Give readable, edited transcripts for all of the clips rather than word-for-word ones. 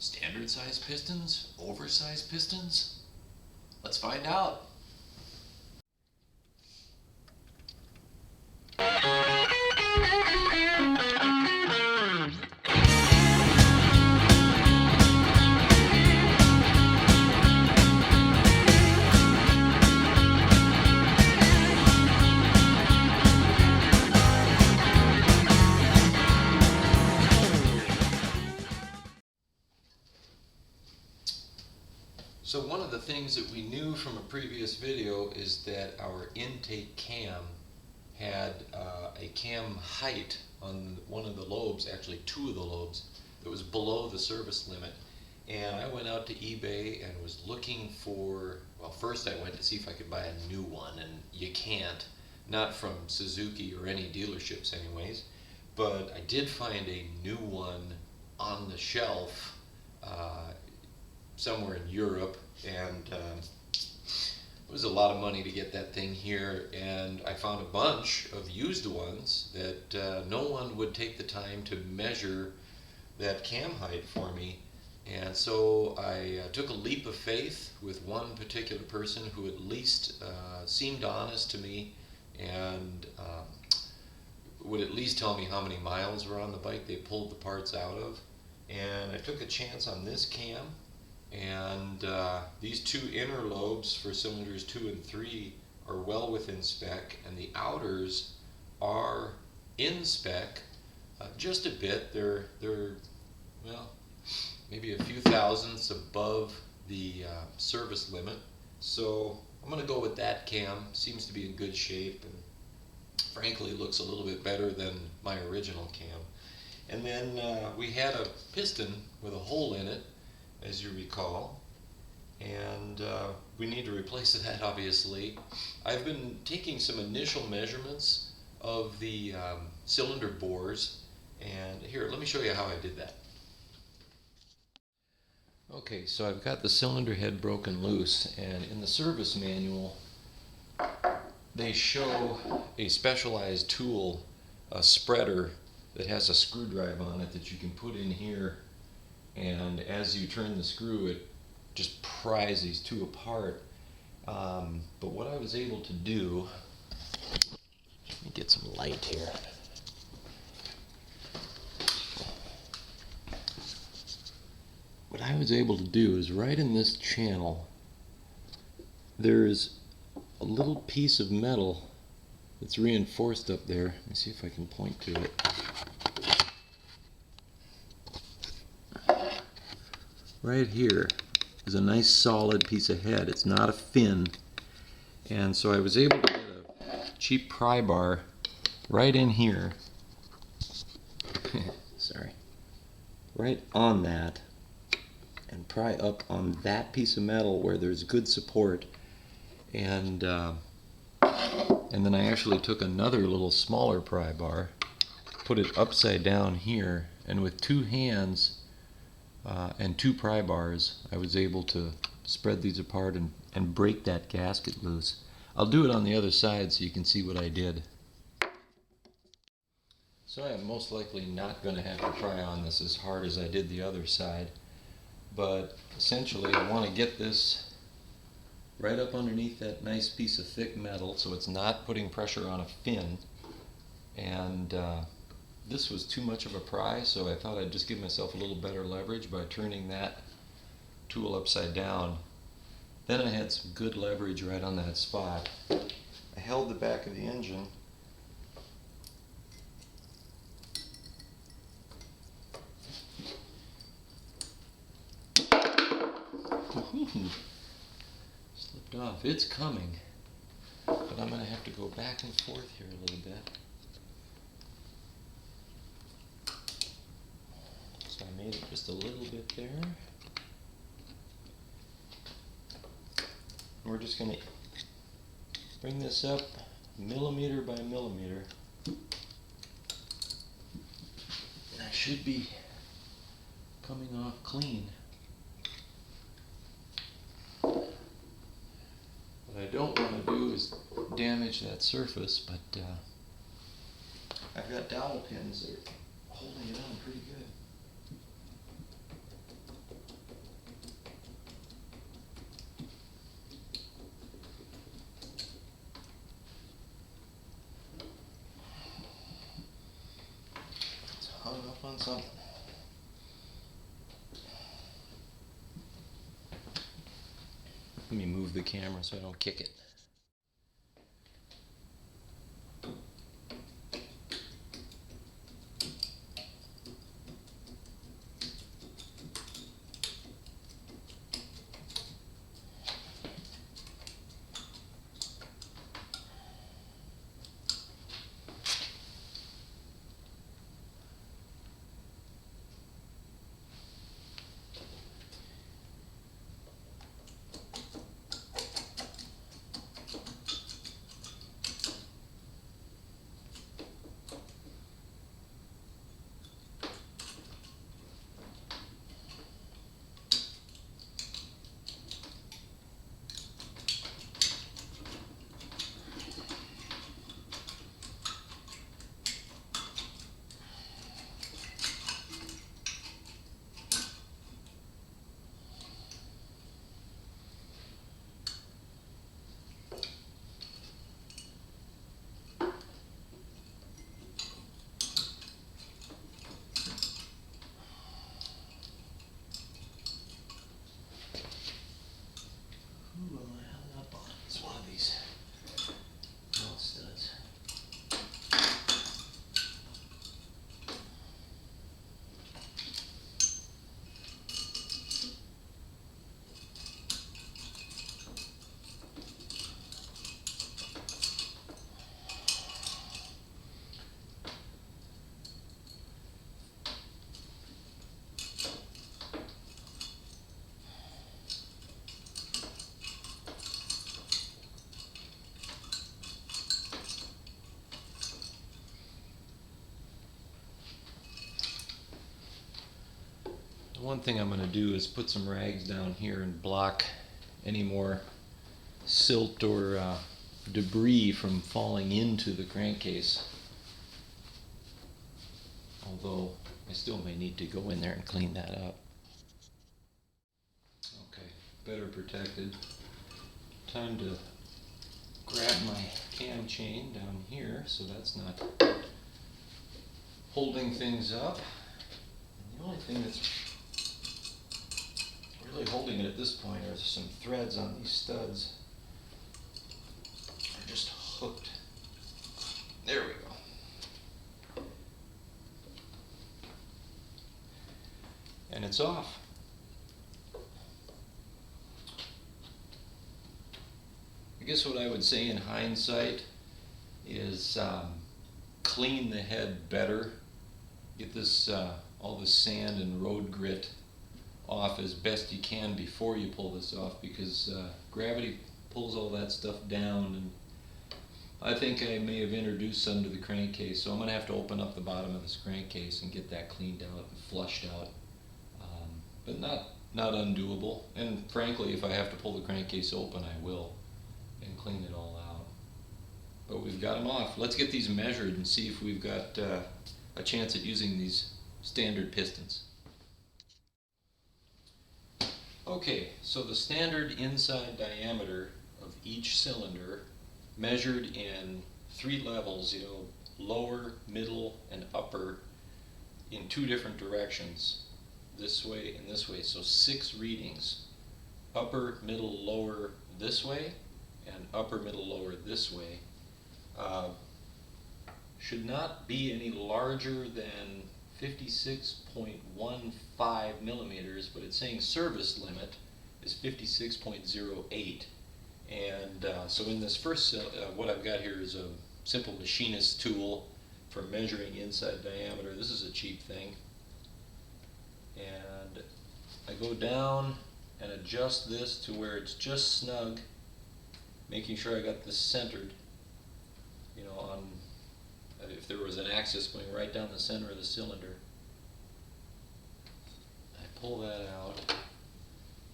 Standard size pistons? Oversized pistons? Let's find out. So one of the things that we knew from a previous video is that our intake cam had a cam height on one of the lobes, actually two of the lobes, that was below the service limit. And I went out to eBay and was looking for, well, first I went to see if I could buy a new one, and you can't, not from Suzuki or any dealerships anyways, but I did find a new one on the shelf somewhere in Europe, and it was a lot of money to get that thing here, and I found a bunch of used ones that no one would take the time to measure that cam height for me. And so I took a leap of faith with one particular person who at least seemed honest to me and would at least tell me how many miles were on the bike they pulled the parts out of. And I took a chance on this cam, and these two inner lobes for cylinders 2 and 3 are well within spec, and the outers are in spec just a bit. They're well, maybe a few thousandths above the service limit. So I'm going to go with that cam. Seems to be in good shape, and frankly looks a little bit better than my original cam. And then we had a piston with a hole in it, as you recall, and we need to replace that, obviously. I've been taking some initial measurements of the cylinder bores, and here, let me show you how I did that. Okay, so I've got the cylinder head broken loose, and in the service manual they show a specialized tool, a spreader that has a screwdriver on it that you can put in here, and as you turn the screw it just pries these two apart. But what I was able to do, let me get some light here. What I was able to do is right in this channel there's a little piece of metal that's reinforced up there. Let me see if I can point to it. Right here is a nice solid piece of head. It's not a fin. And so I was able to get a cheap pry bar right in here. Sorry. Right on that, and pry up on that piece of metal where there's good support. And then I actually took another little smaller pry bar, put it upside down here, and with two hands and two pry bars, I was able to spread these apart and break that gasket loose. I'll do it on the other side so you can see what I did. So I am most likely not going to have to pry on this as hard as I did the other side, but essentially I want to get this right up underneath that nice piece of thick metal so it's not putting pressure on a fin. And this was too much of a pry, so I thought I'd just give myself a little better leverage by turning that tool upside down. Then I had some good leverage right on that spot. I held the back of the engine slipped off. It's coming, but I'm going to have to go back and forth here a little bit. So I made it just a little bit there. And we're just going to bring this up millimeter by millimeter. And I should be coming off clean. What I don't want to do is damage that surface, but I've got dowel pins that are holding it on pretty good. doing something. Let me move the camera so I don't kick it. One thing I'm going to do is put some rags down here and block any more silt or debris from falling into the crankcase. Although I still may need to go in there and clean that up. Okay, better protected. Time to grab my cam chain down here so that's not holding things up. And the only thing that's really holding it at this point are some threads on these studs. They're just hooked. There we go. And it's off. I guess what I would say in hindsight is clean the head better. Get this all the sand and road grit off as best you can before you pull this off, because gravity pulls all that stuff down, and I think I may have introduced some to the crankcase, so I'm going to have to open up the bottom of this crankcase and get that cleaned out and flushed out, but not undoable. And frankly, if I have to pull the crankcase open, I will, and clean it all out. But we've got them off. Let's get these measured and see if we've got a chance at using these standard pistons. Okay, so the standard inside diameter of each cylinder, measured in 3 levels, lower, middle, and upper, in 2 different directions, this way and this way, so 6 readings. Upper, middle, lower this way, and upper, middle, lower this way. Should not be any larger than 56.15 millimeters, but it's saying service limit is 56.08. And so in this first, what I've got here is a simple machinist tool for measuring inside diameter. This is a cheap thing. And I go down and adjust this to where it's just snug, making sure I got this centered, on if there was an axis going right down the center of the cylinder. I pull that out,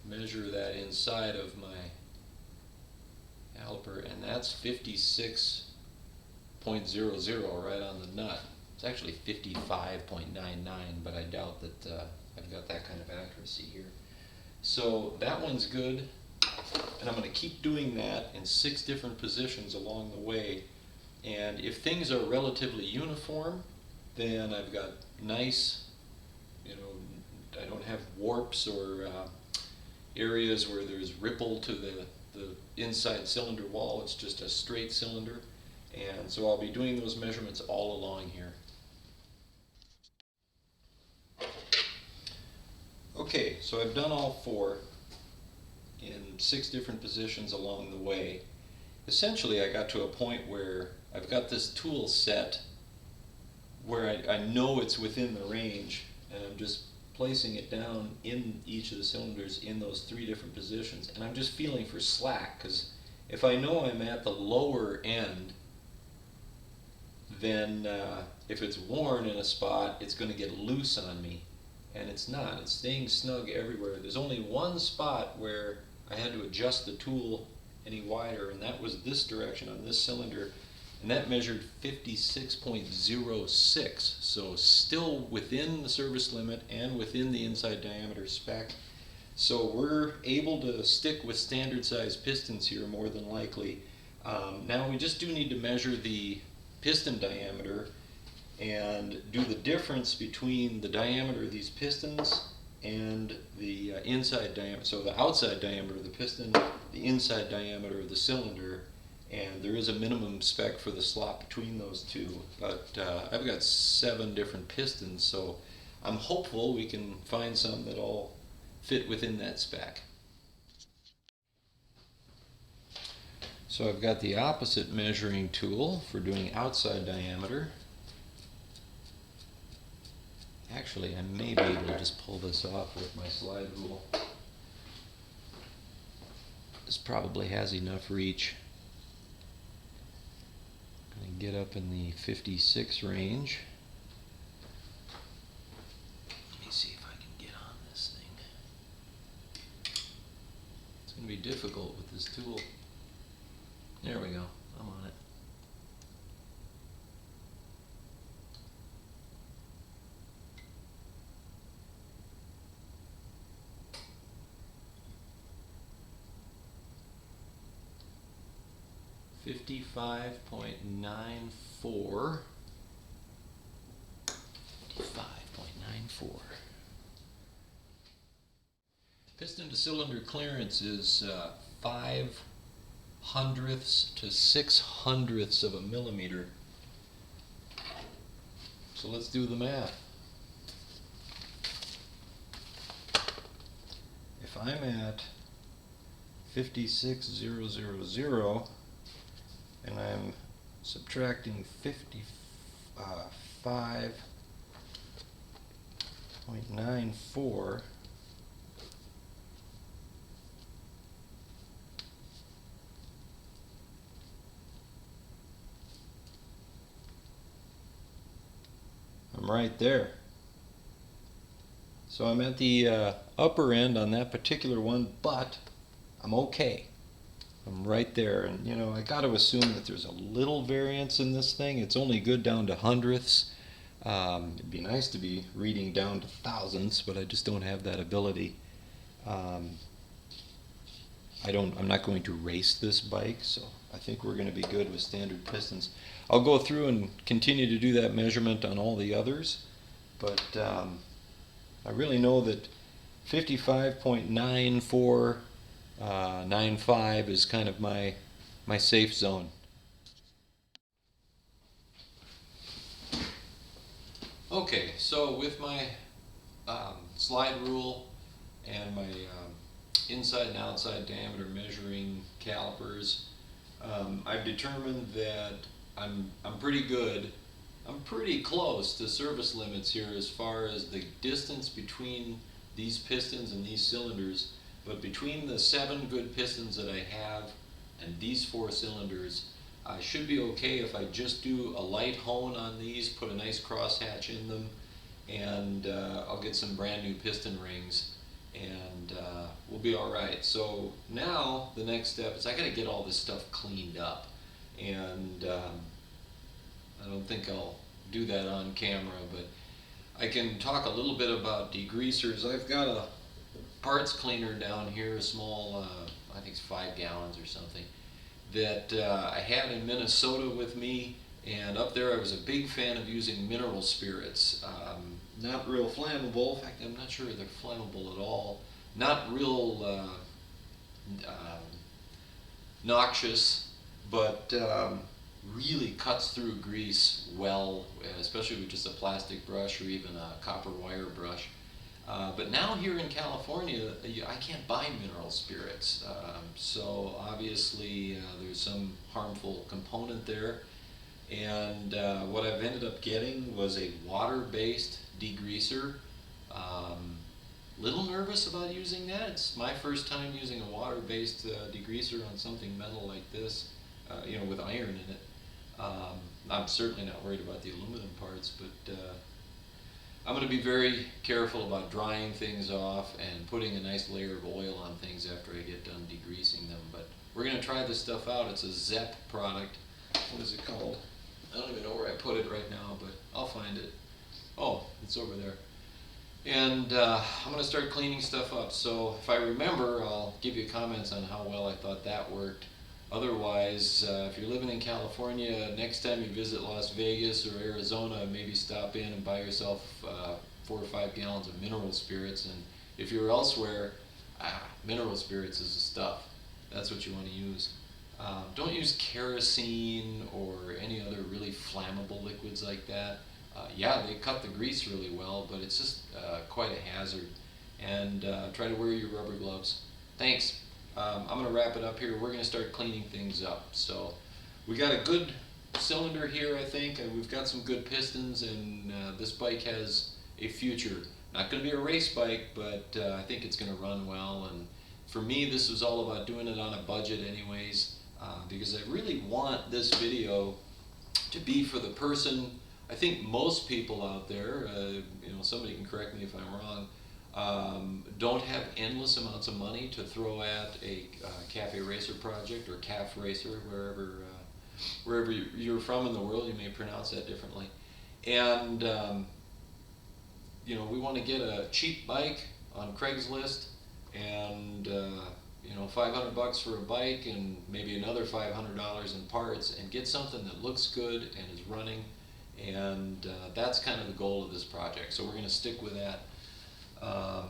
measure that inside of my caliper, and that's 56.00 right on the nut. It's actually 55.99, but I doubt that I've got that kind of accuracy here. So that one's good, and I'm going to keep doing that in 6 different positions along the way. And if things are relatively uniform, then I've got nice have warps or areas where there's ripple to the inside cylinder wall. It's just a straight cylinder, and so I'll be doing those measurements all along here. Okay, so I've done all four in 6 different positions along the way. Essentially, I got to a point where I've got this tool set where I know it's within the range, and I'm just placing it down in each of the cylinders in those 3 different positions, and I'm just feeling for slack, because if I know I'm at the lower end, then if it's worn in a spot, it's going to get loose on me, and it's not. It's staying snug everywhere. There's only one spot where I had to adjust the tool any wider, and that was this direction on this cylinder, and that measured 56.06, so still within the service limit and within the inside diameter spec. So we're able to stick with standard size pistons here more than likely. Now we just do need to measure the piston diameter and do the difference between the diameter of these pistons and the inside diameter, so the outside diameter of the piston, the inside diameter of the cylinder, and there is a minimum spec for the slot between those two, but I've got 7 different pistons, so I'm hopeful we can find some that all fit within that spec. So I've got the opposite measuring tool for doing outside diameter. Actually, I may be able to just pull this off with my slide rule. This probably has enough reach. I'm going to get up in the 56 range. Let me see if I can get on this thing. It's going to be difficult with this tool. There we go. I'm on it. $55.94. Piston to cylinder clearance is 5/100ths to 6/100ths of a millimeter. So let's do the math. If I'm at 56,000 and I'm subtracting 55.94, I'm right there. So I'm at the upper end on that particular one, but I'm okay. I'm right there, and you know, I got to assume that there's a little variance in this thing. It's only good down to hundredths. It'd be nice to be reading down to thousandths, but I just don't have that ability. I'm not going to race this bike, so I think we're going to be good with standard pistons. I'll go through and continue to do that measurement on all the others, but I really know that 55.9495 is kind of my safe zone. Okay, so with my slide rule and my inside and outside diameter measuring calipers, I've determined that I'm pretty good. I'm pretty close to service limits here as far as the distance between these pistons and these cylinders, but between the 7 good pistons that I have and these 4 cylinders, I should be okay if I just do a light hone on these, put a nice crosshatch in them, and I'll get some brand new piston rings, and we'll be alright. So now the next step is I gotta get all this stuff cleaned up, and I don't think I'll do that on camera, but I can talk a little bit about degreasers. I've got a parts cleaner down here, a small, I think it's 5 gallons or something, that I had in Minnesota with me, and up there I was a big fan of using mineral spirits. not real flammable. In fact, I'm not sure they're flammable at all. Not real noxious, but really cuts through grease well, especially with just a plastic brush or even a copper wire brush. But now here in California, I can't buy mineral spirits. So obviously there's some harmful component there. And what I've ended up getting was a water-based degreaser. Little nervous about using that. It's my first time using a water-based degreaser on something metal like this, with iron in it. I'm certainly not worried about the aluminum parts, but I'm going to be very careful about drying things off and putting a nice layer of oil on things after I get done degreasing them. But we're going to try this stuff out. It's a ZEP product. What is it called? I don't even know where I put it right now, but I'll find it. Oh, it's over there. And I'm going to start cleaning stuff up. So if I remember, I'll give you comments on how well I thought that worked. Otherwise, if you're living in California, next time you visit Las Vegas or Arizona, maybe stop in and buy yourself 4 or 5 gallons of mineral spirits. And if you're elsewhere, mineral spirits is the stuff. That's what you want to use. Don't use kerosene or any other really flammable liquids like that. Yeah, they cut the grease really well, but it's just quite a hazard. And try to wear your rubber gloves. Thanks. I'm going to wrap it up here. We're going to start cleaning things up. So we got a good cylinder here, I think. We've got some good pistons, and this bike has a future. Not going to be a race bike, but I think it's going to run well. And for me, this was all about doing it on a budget anyways, because I really want this video to be for the person. I think most people out there, somebody can correct me if I'm wrong, don't have endless amounts of money to throw at a cafe racer project or calf racer, wherever you're from in the world. You may pronounce that differently. And we want to get a cheap bike on Craigslist, and $500 for a bike and maybe another $500 in parts, and get something that looks good and is running. And that's kind of the goal of this project. So we're going to stick with that. I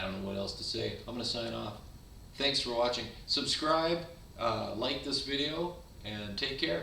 don't know what else to say. I'm going to sign off. Thanks for watching. Subscribe, like this video, and take care.